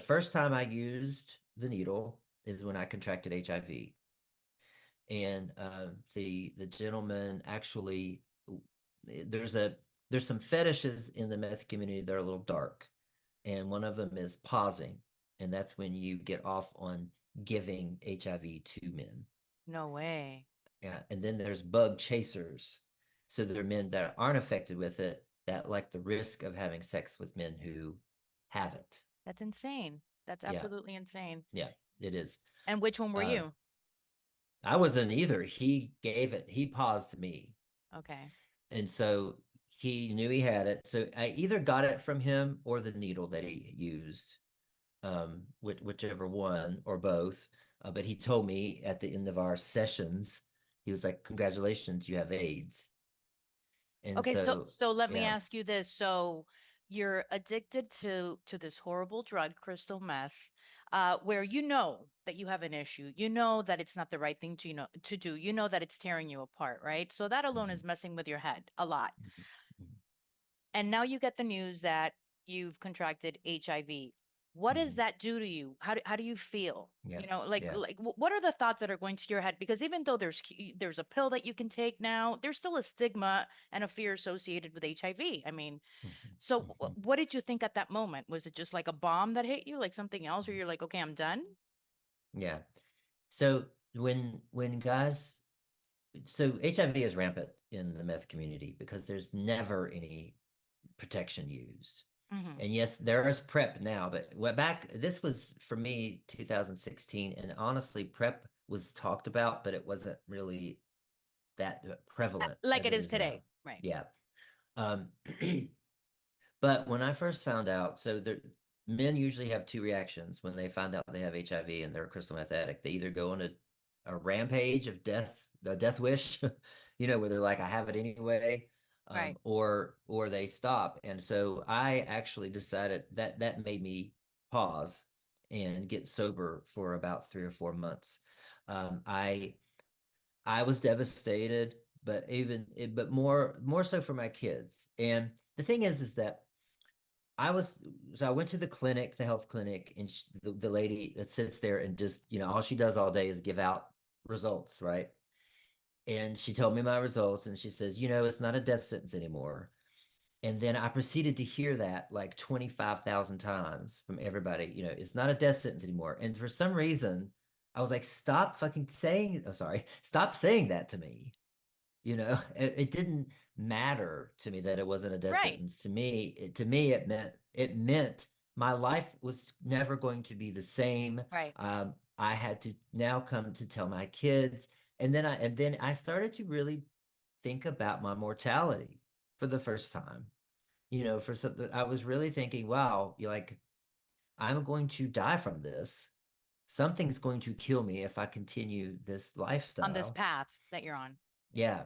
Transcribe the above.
first time I used the needle is when I contracted HIV. And the gentleman actually, there's a there's some fetishes in the meth community that are a little dark, and one of them is pausing, and that's when you get off on giving HIV to men. No way. Yeah, and then there's bug chasers. So there are men that aren't affected with it that like the risk of having sex with men who have it. That's insane. That's Yeah, absolutely insane. yeah, it is. And which one were Um, you? I wasn't either. He gave it, he paused me. Okay. And so he knew he had it. So I either got it from him or the needle that he used, whichever one or both. But he told me at the end of our sessions, he was like, "Congratulations, you have AIDS." And Okay, so so, so let me yeah. ask you this. So you're addicted to this horrible drug, crystal meth, where you know that you have an issue. You know that it's not the right thing to, to do. You know that it's tearing you apart, right? So that alone Mhm, is messing with your head a lot. mhm, mhm, And now you get the news that you've contracted HIV. What does mhm. that do to you? How do you feel? Yeah, yeah. What are the thoughts that are going to your head? Because even though there's a pill that you can take now, there's still a stigma and a fear associated with HIV. I mean, Mhm, so mhm. what did you think at that moment? Was it just like a bomb that hit you, like something else, or you're like, okay, I'm done? Yeah. So when guys, so HIV is rampant in the meth community because there's never any protection used. Hmm. And yes, there is PrEP now, but back, this was for me 2016, and honestly, PrEP was talked about, but it wasn't really that prevalent Like as it it is is now. today, right? Yeah. Um, but when I first found out, men usually have two reactions when they find out they have HIV and they're a crystal meth addict. They either go on a rampage of death, a death wish, where they're like, I have it anyway, Right. or they stop. And so I actually decided that that made me pause and get sober for about 3 or 4 months. I was devastated, but more so for my kids. And the thing is that I was so I went to the clinic, the health clinic, and the lady that sits there and just all she does all day is give out results, right? And she told me my results, and she says, it's not a death sentence anymore. And then I proceeded to hear that like 25,000 times from everybody, it's not a death sentence anymore. And for some reason, I was like, stop fucking saying, I'm sorry, stop saying that to me. It didn't matter to me that it wasn't a death Right. sentence. To me, it meant my life was never going to be the same. Right. I had to now come to tell my kids, and then I started to really think about my mortality for the first time. For something I was really thinking, wow, you're like, I'm going to die from this. Something's going to kill me if I continue this On this lifestyle. path that you're on. Yeah.